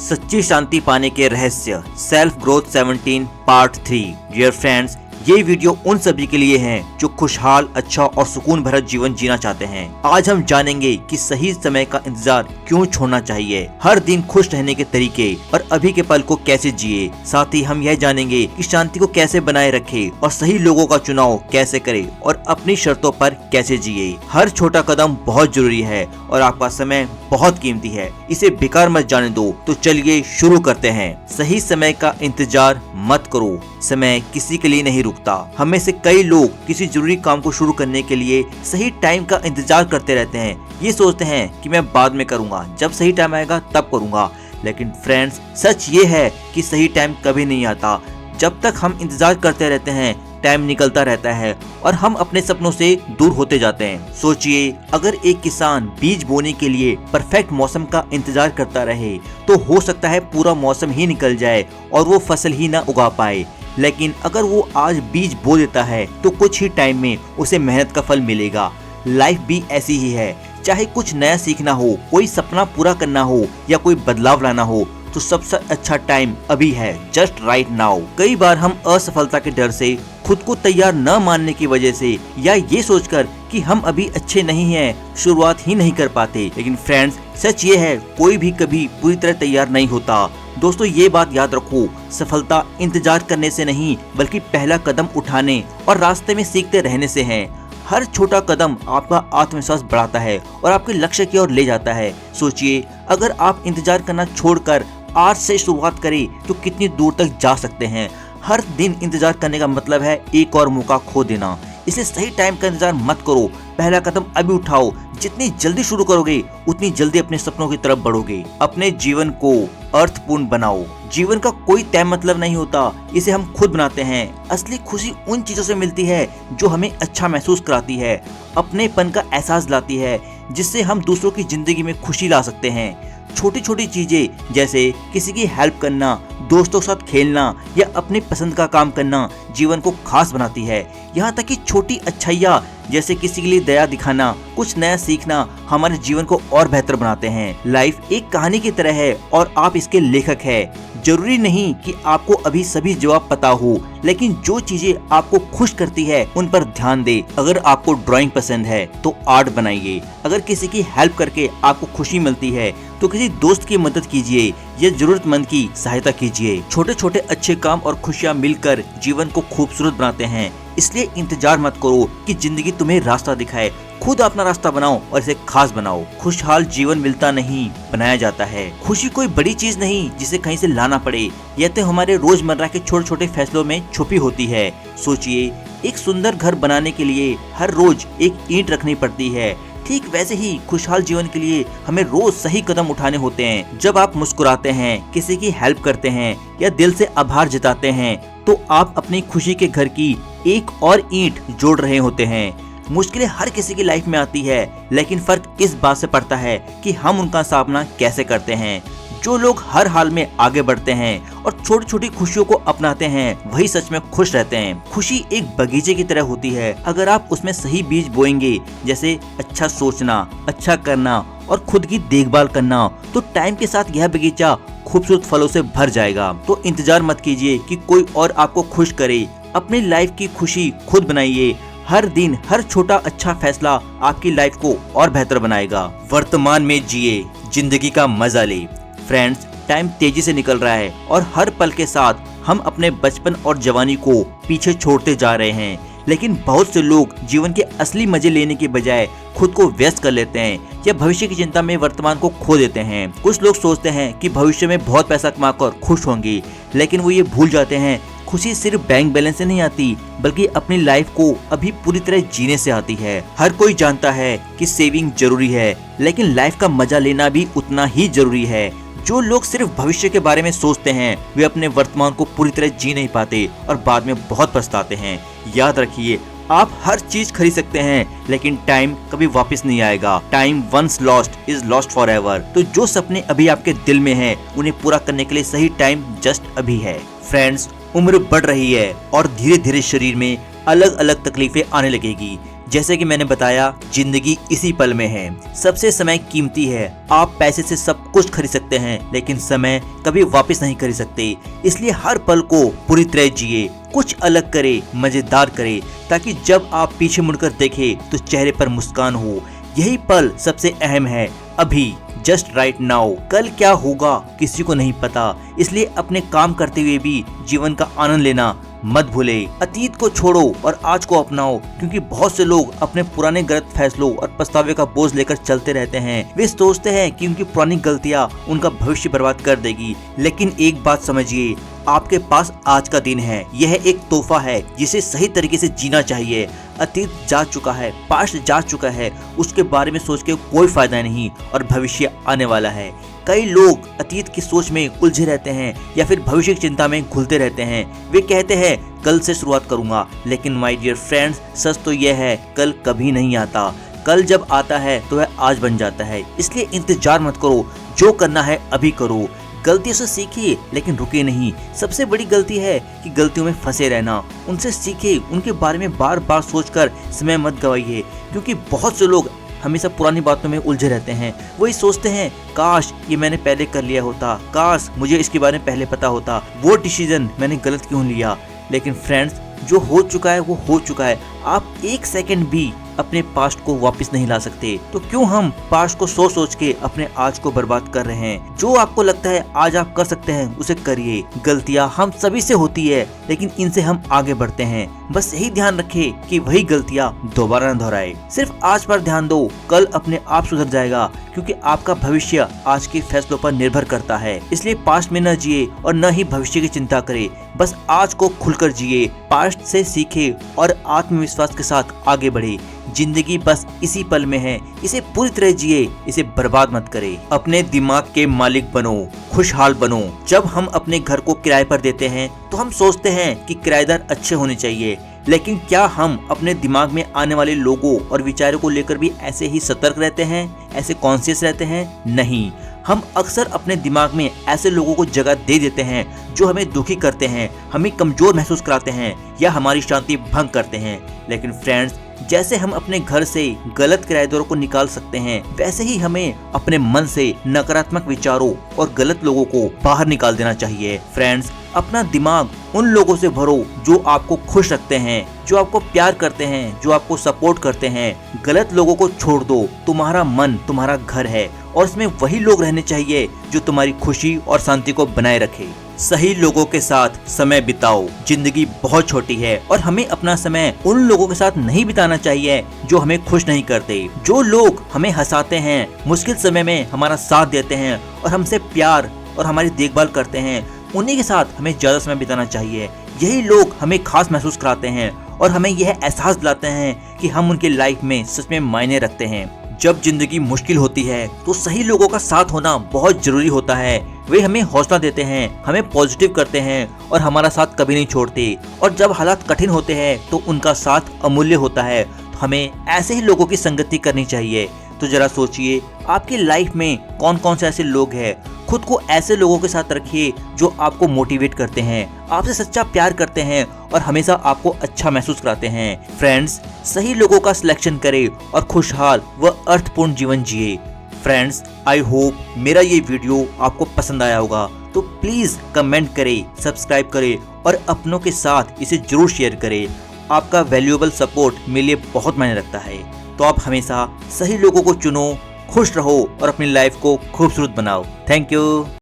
सच्ची शांति पाने के रहस्य, self growth 17 part 3। Dear friends, ये वीडियो उन सभी के लिए है जो खुशहाल, अच्छा और सुकून भरा जीवन जीना चाहते हैं। आज हम जानेंगे कि सही समय का इंतजार क्यों छोड़ना चाहिए, हर दिन खुश रहने के तरीके और अभी के पल को कैसे जिए। साथ ही हम यह जानेंगे कि शांति को कैसे बनाए रखे और सही लोगों का चुनाव कैसे करे और अपनी शर्तों पर कैसे जिए। हर छोटा कदम बहुत जरूरी है और आपका समय बहुत कीमती है, इसे बेकार मत जाने दो। तो चलिए शुरू करते हैं। सही समय का इंतजार मत करो, समय किसी के लिए नहीं रुकता। हम में से कई लोग किसी जरूरी काम को शुरू करने के लिए सही टाइम का इंतजार करते रहते हैं। ये सोचते हैं कि मैं बाद में करूंगा, जब सही टाइम आएगा तब करूंगा। लेकिन फ्रेंड्स, सच ये है कि सही टाइम कभी नहीं आता। जब तक हम इंतजार करते रहते हैं, टाइम निकलता रहता है और हम अपने सपनों से दूर होते जाते हैं। सोचिए, अगर एक किसान बीज बोने के लिए परफेक्ट मौसम का इंतजार करता रहे तो हो सकता है पूरा मौसम ही निकल जाए और वो फसल ही ना उगा पाए। लेकिन अगर वो आज बीज बो देता है तो कुछ ही टाइम में उसे मेहनत का फल मिलेगा। लाइफ भी ऐसी ही है, चाहे कुछ नया सीखना हो, कोई सपना पूरा करना हो या कोई बदलाव लाना हो, तो सबसे अच्छा टाइम अभी है, जस्ट राइट नाउ। कई बार हम असफलता के डर से, खुद को तैयार न मानने की वजह से या ये सोचकर कि हम अभी अच्छे नहीं हैं, शुरुआत ही नहीं कर पाते। लेकिन फ्रेंड्स, सच ये है, कोई भी कभी पूरी तरह तैयार नहीं होता। दोस्तों, ये बात याद रखो, सफलता इंतजार करने से नहीं बल्कि पहला कदम उठाने और रास्ते में सीखते रहने से है। हर छोटा कदम आपका आत्मविश्वास बढ़ाता है और आपके लक्ष्य की ओर ले जाता है। सोचिए, अगर आप इंतजार करना छोड़कर आज से शुरुआत करें तो कितनी दूर तक जा सकते हैं। हर दिन इंतजार करने का मतलब है एक और मौका खो देना। इसलिए सही टाइम का इंतजार मत करो, पहला कदम अभी उठाओ। जितनी जल्दी शुरू करोगे उतनी जल्दी अपने सपनों की तरफ बढ़ोगे। अपने जीवन को अर्थपूर्ण बनाओ। जीवन का कोई तय मतलब नहीं होता, इसे हम खुद बनाते हैं। असली खुशी उन चीजों से मिलती है जो हमें अच्छा महसूस कराती है, अपनेपन का एहसास लाती है, जिससे हम दूसरों की जिंदगी में खुशी ला सकते हैं। छोटी छोटी चीजें जैसे किसी की हेल्प करना, दोस्तों के साथ खेलना या अपनी पसंद का काम करना जीवन को खास बनाती है। यहाँ तक कि छोटी अच्छाइयाँ जैसे किसी के लिए दया दिखाना, कुछ नया सीखना हमारे जीवन को और बेहतर बनाते हैं। लाइफ एक कहानी की तरह है और आप इसके लेखक हैं। जरूरी नहीं कि आपको अभी सभी जवाब पता हो, लेकिन जो चीजें आपको खुश करती है उन पर ध्यान दे। अगर आपको ड्राइंग पसंद है तो आर्ट बनाइए। अगर किसी की हेल्प करके आपको खुशी मिलती है तो किसी दोस्त की मदद कीजिए या जरूरतमंद की सहायता कीजिए। छोटे छोटे अच्छे काम और खुशियाँ मिलकर जीवन को खूबसूरत बनाते हैं। इसलिए इंतजार मत करो कि जिंदगी तुम्हें रास्ता दिखाए, खुद अपना रास्ता बनाओ और इसे खास बनाओ। खुशहाल जीवन मिलता नहीं, बनाया जाता है। खुशी कोई बड़ी चीज नहीं जिसे कहीं से लाना पड़े, यह तो हमारे रोजमर्रा के छोटे छोटे फैसलों में छुपी होती है। सोचिए, एक सुंदर घर बनाने के लिए हर रोज एक ईंट रखनी पड़ती है। ठीक वैसे ही खुशहाल जीवन के लिए हमें रोज सही कदम उठाने होते हैं। जब आप मुस्कुराते हैं, किसी की हेल्प करते हैं या दिल से आभार जताते हैं तो आप अपनी खुशी के घर की एक और ईंट जोड़ रहे होते हैं। मुश्किलें हर किसी की लाइफ में आती है, लेकिन फर्क इस बात से पड़ता है कि हम उनका सामना कैसे करते हैं। जो लोग हर हाल में आगे बढ़ते हैं और छोटी छोटी खुशियों को अपनाते हैं, वही सच में खुश रहते हैं। खुशी एक बगीचे की तरह होती है। अगर आप उसमें सही बीज बोएंगे, जैसे अच्छा सोचना, अच्छा करना और खुद की देखभाल करना, तो टाइम के साथ यह बगीचा खूबसूरत फलों से भर जाएगा। तो इंतजार मत कीजिए कि कोई और आपको खुश करे, अपनी लाइफ की खुशी खुद बनाइए। हर दिन हर छोटा अच्छा फैसला आपकी लाइफ को और बेहतर बनाएगा। वर्तमान में जिए, जिंदगी का मजा ले। फ्रेंड्स, टाइम तेजी से निकल रहा है और हर पल के साथ हम अपने बचपन और जवानी को पीछे छोड़ते जा रहे हैं। लेकिन बहुत से लोग जीवन के असली मजे लेने के बजाय खुद को व्यस्त कर लेते हैं या भविष्य की चिंता में वर्तमान को खो देते हैं। कुछ लोग सोचते हैं कि भविष्य में बहुत पैसा कमाकर खुश होंगे, लेकिन वो ये भूल जाते हैं खुशी सिर्फ बैंक बैलेंस से नहीं आती, बल्कि अपनी लाइफ को अभी पूरी तरह जीने से आती है। हर कोई जानता है कि सेविंग जरूरी है, लेकिन लाइफ का मजा लेना भी उतना ही जरूरी है। जो लोग सिर्फ भविष्य के बारे में सोचते हैं, वे अपने वर्तमान को पूरी तरह जी नहीं पाते और बाद में बहुत पछताते हैं। याद रखिए, आप हर चीज खरीद सकते हैं, लेकिन टाइम कभी वापस नहीं आएगा। Time once lost is lost for ever. तो जो सपने अभी आपके दिल में हैं, उन्हें पूरा करने के लिए सही टाइम जस्ट अभी है। फ्रेंड्स, उम्र बढ़ रही है और धीरे धीरे शरीर में अलग अलग तकलीफें आने लगेगी। जैसे कि मैंने बताया, जिंदगी इसी पल में है। सबसे समय कीमती है। आप पैसे से सब कुछ खरीद सकते हैं, लेकिन समय कभी वापस नहीं खरीद सकते। इसलिए हर पल को पूरी तरह जिए, कुछ अलग करे, मजेदार करे, ताकि जब आप पीछे मुड़कर देखें तो चेहरे पर मुस्कान हो। यही पल सबसे अहम है, अभी, जस्ट राइट नाउ। कल क्या होगा किसी को नहीं पता, इसलिए अपने काम करते हुए भी जीवन का आनंद लेना मत भूले। अतीत को छोड़ो और आज को अपनाओ, क्योंकि बहुत से लोग अपने पुराने गलत फैसलों और पछतावे का बोझ लेकर चलते रहते हैं। वे सोचते हैं कि उनकी पुरानी गलतियां उनका भविष्य बर्बाद कर देगी, लेकिन एक बात समझिए, आपके पास आज का दिन है। यह एक तोहफा है जिसे सही तरीके से जीना चाहिए। अतीत जा चुका है, पास्ट जा चुका है, उसके बारे में सोच के कोई फायदा नहीं, और भविष्य आने वाला है। कई लोग अतीत की सोच में उलझे रहते हैं या फिर भविष्य की चिंता में घुलते रहते हैं। वे कहते हैं कल से शुरुआत करूंगा, लेकिन माय डियर फ्रेंड्स, सच तो यह है, कल कभी नहीं आता। कल जब आता है तो वह आज बन जाता है। इसलिए इंतजार मत करो, जो करना है अभी करो। गलतियों से सीखिए, लेकिन रुके नहीं। सबसे बड़ी गलती है कि गलतियों में फंसे रहना। उनसे सीखिए, उनके बारे में बार बार सोचकर समय मत गवाइए, क्योंकि बहुत से लोग हमेशा पुरानी बातों में उलझे रहते हैं। वही सोचते हैं, काश ये मैंने पहले कर लिया होता, काश मुझे इसके बारे में पहले पता होता, वो डिसीजन मैंने गलत क्यों लिया। लेकिन फ्रेंड्स, जो हो चुका है वो हो चुका है। आप एक सेकंड भी अपने पास्ट को वापस नहीं ला सकते, तो क्यों हम पास्ट को सोच सोच के अपने आज को बर्बाद कर रहे हैं। जो आपको लगता है आज आप कर सकते हैं, उसे करिए। गलतियां हम सभी से होती है, लेकिन इनसे हम आगे बढ़ते हैं। बस यही ध्यान रखें कि वही गलतियां दोबारा न दोहराए। सिर्फ आज पर ध्यान दो, कल अपने आप सुधर जाएगा, क्योंकि आपका भविष्य आज के फैसलों पर निर्भर करता है। इसलिए पास्ट में न जिए और न ही भविष्य की चिंता करे, बस आज को खुलकर जिए, पास्ट से सीखे और आत्मविश्वास के साथ आगे बढ़े। जिंदगी बस इसी पल में है, इसे पूरी तरह जिए, इसे बर्बाद मत करे। अपने दिमाग के मालिक बनो, खुशहाल बनो। जब हम अपने घर को किराए पर देते हैं तो हम सोचते हैं कि किराएदार अच्छे होने चाहिए, लेकिन क्या हम अपने दिमाग में आने वाले लोगों और विचारों को लेकर भी ऐसे ही सतर्क रहते हैं, ऐसे कॉन्शियस रहते हैं? नहीं, हम अक्सर अपने दिमाग में ऐसे लोगों को जगह दे देते हैं जो हमें दुखी करते हैं, हमें कमजोर महसूस कराते हैं या हमारी शांति भंग करते हैं। लेकिन फ्रेंड्स, जैसे हम अपने घर से गलत किराएदारों को निकाल सकते हैं, वैसे ही हमें अपने मन से नकारात्मक विचारों और गलत लोगों को बाहर निकाल देना चाहिए। फ्रेंड्स, अपना दिमाग उन लोगों से भरो जो आपको खुश रखते हैं, जो आपको प्यार करते हैं, जो आपको सपोर्ट करते हैं। गलत लोगों को छोड़ दो। तुम्हारा मन तुम्हारा घर है और इसमें वही लोग रहने चाहिए जो तुम्हारी खुशी और शांति को बनाए रखे। सही लोगों के साथ समय बिताओ। जिंदगी बहुत छोटी है और हमें अपना समय उन लोगों के साथ नहीं बिताना चाहिए जो हमें खुश नहीं करते। जो लोग हमें हंसाते हैं, मुश्किल समय में हमारा साथ देते हैं और हमसे प्यार और हमारी देखभाल करते हैं, उन्हीं के साथ हमें ज्यादा समय बिताना चाहिए। यही लोग हमें खास महसूस कराते हैं और हमें यह एहसास दिलाते हैं कि हम उनके लाइफ में सच में मायने रखते हैं। जब जिंदगी मुश्किल होती है तो सही लोगों का साथ होना बहुत जरूरी होता है। वे हमें हौसला देते हैं, हमें पॉजिटिव करते हैं और हमारा साथ कभी नहीं छोड़ते। और जब हालात कठिन होते हैं तो उनका साथ अमूल्य होता है। तो हमें ऐसे ही लोगों की संगति करनी चाहिए। तो जरा सोचिए, आपकी लाइफ में कौन कौन से ऐसे लोग हैं। खुद को ऐसे लोगों के साथ रखिए जो आपको मोटिवेट करते हैं, आपसे सच्चा प्यार करते हैं और हमेशा आपको अच्छा महसूस कराते हैं। फ्रेंड्स, सही लोगों का सिलेक्शन करें और खुशहाल व अर्थपूर्ण जीवन जिए। फ्रेंड्स, आई होप मेरा ये वीडियो आपको पसंद आया होगा, तो प्लीज कमेंट करें, सब्सक्राइब करें और अपनों के साथ इसे जरूर शेयर करें। आपका वैल्यूएबल सपोर्ट मेरे लिए बहुत मायने रखता है। तो आप हमेशा सही लोगों को चुनो, खुश रहो और अपनी लाइफ को खूबसूरत बनाओ। Thank you.